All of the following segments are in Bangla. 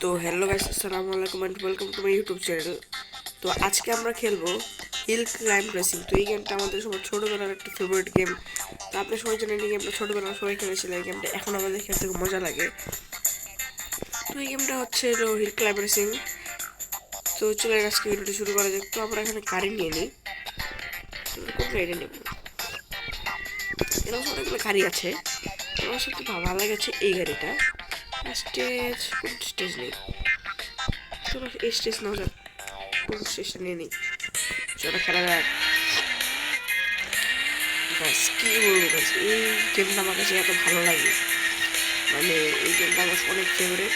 তো হ্যালো গাইস, আসসালামু আলাইকুম and welcome to my YouTube channel. তো আজকে আমরা খেলবো হিল ক্লাইম্ব রেসিং। তো এই গেমটা আমাদের সবার ছোটোবেলার একটা ফেভারিট গেম। তো আপনি সবাই জানেন এই গেমটা ছোটোবেলার সবাই খেলেছিলেন। এই গেমটা এখন আমাদের খেলতে খুব মজা লাগে। তো এই গেমটা হচ্ছে হিল ক্লাইম্ব রেসিং। তো চলে আজকে ভিডিওটি শুরু করা যাক। তো আমরা এখানে গাড়ি নিয়ে নিই। কোন গাড়িটা নেব? এরকম অনেকগুলো গাড়ি আছে। আমার সবচেয়ে ভালো লেগেছে এই গাড়িটা। স্টেজ কোন স্টেজ নেই, চলো এই স্টেজ নাও যাক। কোন স্টেজটা নিয়ে নিই, চলো খেলা যাক। কি বলবো গাইস, এই গেমটা আমার কাছে এত ভালো লাগে, মানে এই গেমটা আমার অনেক ফেভারিট।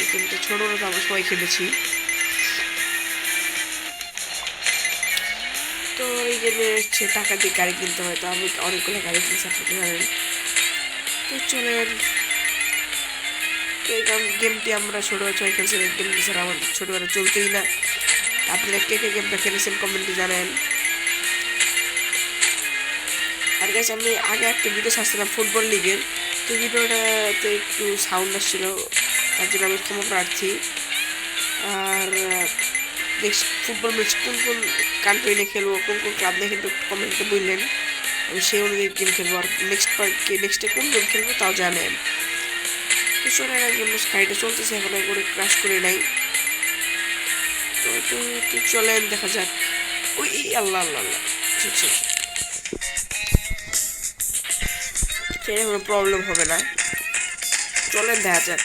এই গেমটা ছোটবেলাতে আমরা সবাই খেলেছি। তো এই গেমে হচ্ছে টাকা দিয়ে গাড়ি কিনতে হয়। তো আমি অনেকগুলো গাড়ি কিনছি, আপনারা জানেন। তো চলেন, এই গেমটি আমরা ছোটবেলা সবাই খেলছি। এই গেমটি ছাড়া আমাদের ছোটবেলা চলতেই না। আপনারা কে কে গেমটা খেলেছেন কমেন্টে জানেন। আর গাইস, আমি আগে একটা ভিডিও ছাড়ছিলাম ফুটবল লিগের। তো ভিডিওটাতে একটু সাউন্ড আসছিল, তার জন্য আমি ক্ষমা প্রার্থী। আর নেক্সট ফুটবল ম্যাচ কোন কোন কান্ট্রি নিয়ে খেলবো, কোন কোন ক্লাব নিয়ে খেলবো কমেন্টে বললেন, আমি সেই অনুযায়ী গেম খেলবো। আর নেক্সটে কোন গেম খেলবো তাও জানেন। তো চলে গেম গাড়িটা চলতেছে, এখন করে ক্রাশ করে নাই। তো তো তো চলেন দেখা যাক। ওই আল্লাহ আল্লাহ আল্লাহ, ঠিক ঠিক, সেটা কোনো প্রবলেম হবে না। চলেন দেখা যাক।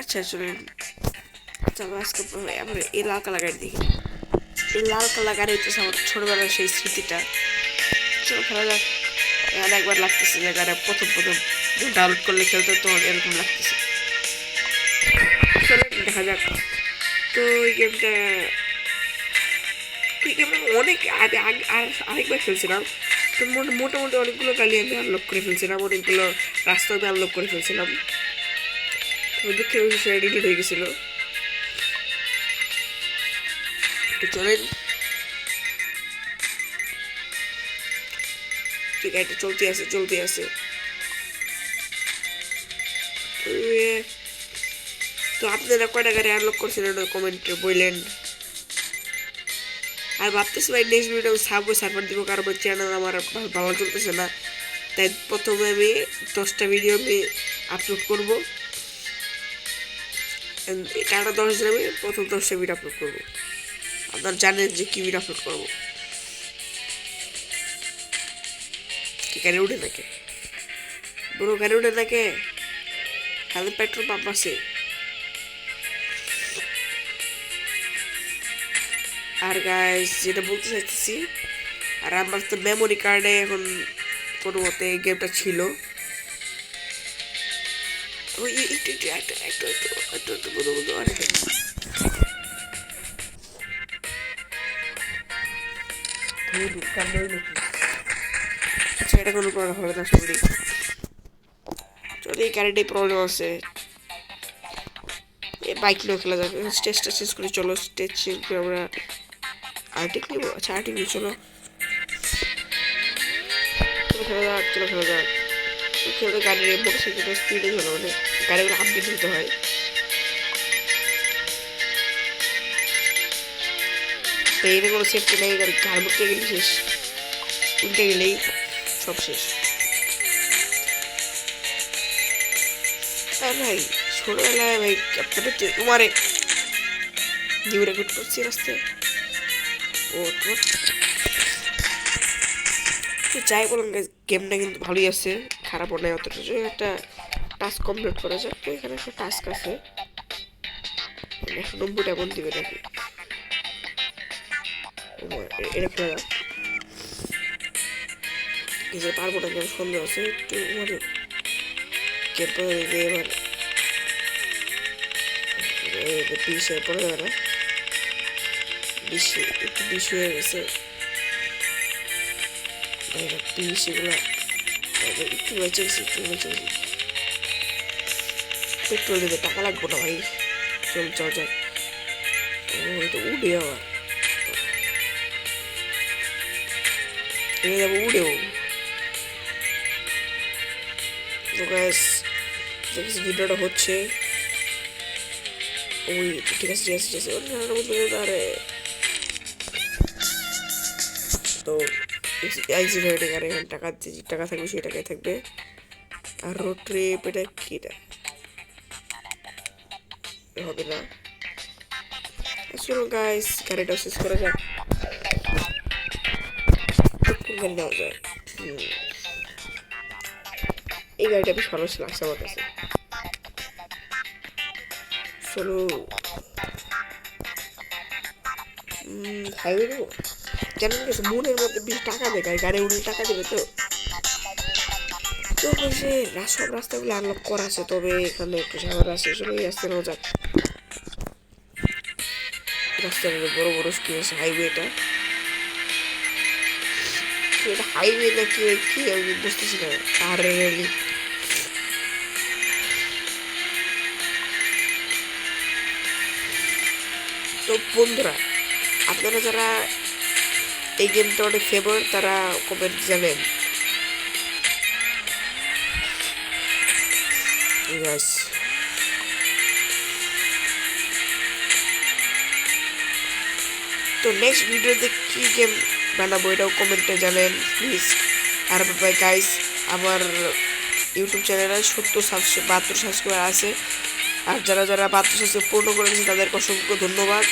আচ্ছা চলেন, চলো আজকে আমরা এই লাল কালার গাড়ি দেখি। এই লাল কালার গাড়ি হচ্ছে আমার ছোটবেলার সেই স্মৃতিটা। চলো খেলা যাক। এখানে একবার লাগতেছে যে গাড়ি প্রথম প্রথম ডাউনলোড করলে খেলতে তখন এরকম লাগতেছে। চলেন দেখা যাক। তো এই গেমটা অনেক আরেকবার খেলছিলাম। তো মোটামুটি অনেকগুলো গাড়ি আমি আনলক করে ফেলছিলাম, অনেকগুলো রাস্তা আমি আনলক করে ফেলছিলাম। দুঃখের বিষয় সেটা ডিলিট হয়ে গেছিল। তো চলেন, ঠিক আছে, চলতে আছে চলতে আছে। তো আপনারা কয়টা গাড়ি আনলক করছিলেন কমেন্টে বললেন। আর ভাবতেছি ভাই নেক্সট ভিডিও আমি সার্ভার দিব, কারণ আমার চ্যানেল আমার ভালো চলতেছে না। তাই প্রথমে আমি 10টা ভিডিও আমি আপলোড করবো। টানা 10 দিন আমি প্রথম 10টা ভিডিও আপলোড করবো। আপনারা জানেন যে কি ভিডিও আপলোড করবো। কি গাড়ি উঠে থাকে বড় গাড়ি উঠে থাকে, খালি পেট্রোল পাম্প আছে। আর গাইস, যেটা বলতে চাইতেছি, আর আমার তো মেমোরি কার্ডে এখন কোনো মতে এই গেমটা ছিল। ওই একটু একটু একটু একটু একটু একটু একটু বন্ধু বন্ধু অনেক। আচ্ছা, এটা কোনো প্রবলেম হবে না সবারই। যদি এই গাড়িটাই প্রবলেম আছে, বাইক নিয়েও খেলা যাবে। স্টেজটা চেঞ্জ করে চলো, স্টেজ চেঞ্জ করে আমরা আর্টিক নিব। আচ্ছা আর্টিক নিয়ে চলো, চলো খেলা যাক, চলো খেলা যাক। খেলতে গাড়ির মোটর সাইকেলটা স্পিডে চলো, মানে গাড়িগুলো আপডেট দিতে হয়। তো এটা কোনো সেফটি নেই, গাড়ি ঘাড় মুটতে গেলে শেষ, উল্টে গেলেই সব শেষ। ভাই ছোটবেলায় ভাই আপনারা তোমারে নিউ রেকর্ড করছি রাস্তায়। ও তো যাই বলুন, গেমটা কিন্তু ভালোই আছে, খারাপও নয় অতটা। একটা টাস্ক কমপ্লিট করা যাক। তো এখানে একটা টাস্ক আছে, 190টা এমন দিবে নাকি, এটা খেলা যাক। কিছু পারবো না, কেন সন্দেহ আছে একটু, মানে গেমটা এবার বিশ পরে যাবে না, একটু 20 হয়ে গেছে। 30 এগুলো একটু বেঁচে গেছি, একটু বেঁচে গেছি। পেট্রোল দিতে টাকা লাগবো না ভাই, চল চল যাক। ও এটা উড়ে আবার, এটা যাবো উড়েও। তো গ্যাস দেখছি ভিডিওটা হচ্ছে, ওই ঠিক আছে ঠিক আছে ঠিক আছে আরে তো আইজি রেডিং আর এখানে টাকা যে টাকা থাকবে সেই টাকাই থাকবে। আর রোড ট্রিপ এটা কি এটা হবে না। চলো গাইস গাড়িটা শেষ করা যাক। গাড়ি নেওয়া যায় এই গাড়িটা বেশ ভালো লাগছে আমার কাছে। চলো হাইওয়ে নেবো কেন গেছে মনের মধ্যে বেশি টাকা দেয় গাড়ি উঠলে টাকা দেবে তো তো বলছে সব রাস্তাগুলো আনলক করা আছে তবে এখানে একটু ঝামেলা আছে চলো এই রাস্তা নেওয়া যাক। রাস্তাটা বড় বড় কি আছে হাইওয়েটা এটা হাইওয়ে নাকি কি আমি বুঝতেছি না আর তো বন্ধুরা আপনারা যারা এই গেমটা অনেক ফেভার তারা কমেন্ট জানেন। তো নেক্সট ভিডিওতে কি গেম বানাবো এটাও কমেন্টে জানেন প্লিজ। আর বাই গাইস আমার ইউটিউব চ্যানেলে 72 সাবস্ক্রাইবার আছে আর যারা যারা 72 সাবস্ক্রাইব পূর্ণ করেছে তাদেরকে অসংখ্য ধন্যবাদ।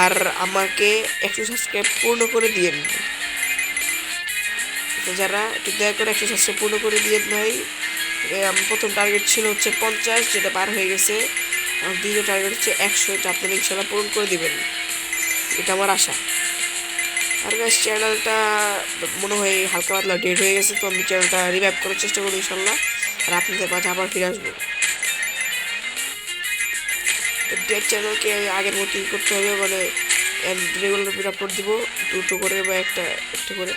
আর আমাকে 100 সাবস্ক্রাইব পূর্ণ করে দিয়েন তো যারা একটু দয়া করে 100 সাবস্ক্রাইব পূর্ণ করে দিয়েন ভাই। আমার প্রথম টার্গেট ছিল হচ্ছে 50 যেটা পার হয়ে গেছে। আর দ্বিতীয় টার্গেট হচ্ছে 100 এটা আপনারা ইনশাল্লাহ পূরণ করে দিবেন এটা আমার আশা। আর গাইস চ্যানেলটা মনে হয় হালকা পাতলা ডেড হয়ে গেছে তো আমি চ্যানেলটা রিভাইভ করার চেষ্টা করবো ইনশাল্লাহ আর আপনাদের মাঝে আবার ফিরে আসবো। ডেড চ্যানেলকে আগের মতোই করতে হবে মানে রেগুলার ভিডিও আপলোড দিব দুটো করে বা একটা করে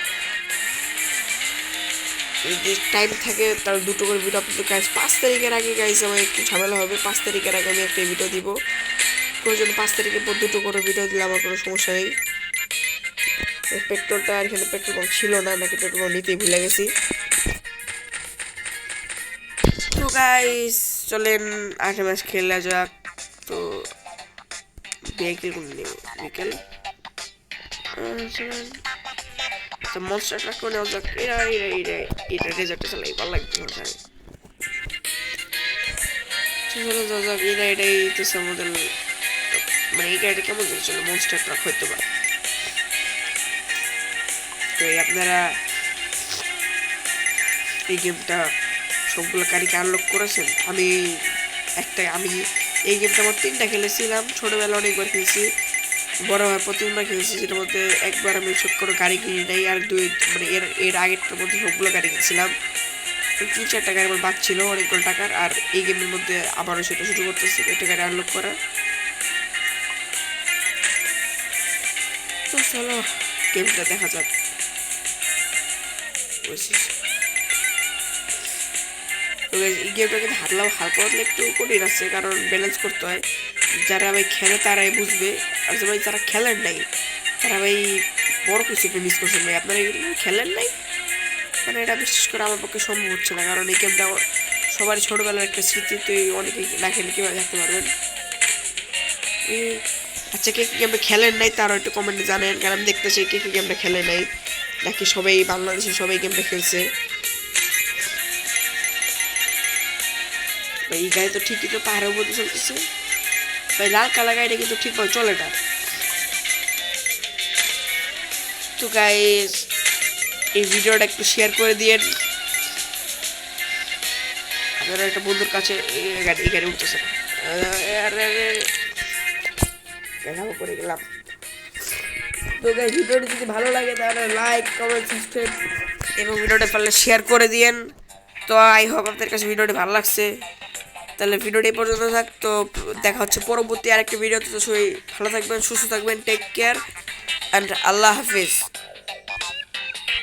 যে টাইম থাকে তার দুটো করে ভিডিও আপলোড গাইস 5 তারিখের আগে গাইস আমার একটু ঝামেলা হবে 5 তারিখের আগে আমি একটা ভিডিও দিব প্রয়োজন 5 তারিখের পর দুটো করে ভিডিও দিলে আমার কোনো সমস্যা নেই। পেট্রোলটা এখানে পেট্রোল পাম্প ছিল না নাকি পেট্রোল পাম্প নিতেই ভুলে গেছি। তো গাইস চলেন 8 ম্যাচ খেলা যাক। তো ভেহিকেল কোন নেব ভেহিকেল তো মনস্টার ট্রাক করে নেওয়া যাক। এটা রেজাল্টটা চালাই ভালো লাগছে মশাই চলো যাওয়া যাক। এটাই তো মডেল মানে এই গাড়িটা কেমন চলো মনস্টার ট্রাক হয়তো বা। তো আপনারা এই গেমটা সবগুলো গাড়িকে আনলক করেছেন। আমি এই গেমটা আমার 3টা খেলেছিলাম ছোটবেলা অনেকবার খেলেছি বড় হয় প্রতিবার খেলেছি যেটার মধ্যে একবার আমি ছোট করে গাড়ি কিনে নেই আর মানে এর আগেরটার মধ্যে সবগুলো গাড়ি কিনছিলাম 3-4টা গাড়ি আমার বাদ ছিল অনেকগুলো টাকার। আর এই গেমের মধ্যে আবারও সেটা শুরু করতেছি একটা গাড়ি আনলক করা। তো চলো গেমটা দেখা যাক। এই গেমটা কিন্তু হালকা পাতলা একটু কঠিন আছে কারণ ব্যালেন্স করতে হয়। যারা ভাই খেলে তারাই বুঝবে আর ভাই যারা খেলেন নাই তারা ভাই বড় কিছু একটু মিস করছেন ভাই। আপনারা খেলেন নাই মানে এটা বিশেষ করে আমার পক্ষে সম্ভব হচ্ছে না কারণ এই গেমটা সবারই ছোটবেলার একটা স্মৃতি তো অনেকে না খেলে কীভাবে থাকতে পারবেন। আচ্ছা কে গেমটা খেলেন নাই তারা একটু কমেন্টে জানেন কারণ আমি দেখতেছি কে গেমটা খেলে নাই নাকি সবাই বাংলাদেশে সবাই গেমটা খেলছে। ভাই এই গাড়ি তো ঠিকই তো পাহাড়ের মধ্যে চলতেছে ভাই লাল কালা গাড়িটা কিন্তু ঠিকভাবে চলে না। তো গাইস এই ভিডিওটা একটু শেয়ার করে দিয়েন আপনারা একটা বন্ধুর কাছে এই গাড়ি উঠতেছে করে গেলাম। তো গাইস ভিডিওটি যদি ভালো লাগে তাহলে লাইক কমেন্ট সাবস্ক্রাইব এবং ভিডিওটা পারলে শেয়ার করে দিয়েন। তো আই হোপ আপনাদের কাছে ভিডিওটি ভালো লাগছে তাহলে ভিডিওটি এই পর্যন্ত থাক। তো দেখা হচ্ছে পরবর্তী আরেকটা ভিডিওতে। তো সবাই ভালো থাকবেন সুস্থ থাকবেন টেক কেয়ার অ্যান্ড আল্লাহ হাফিজ।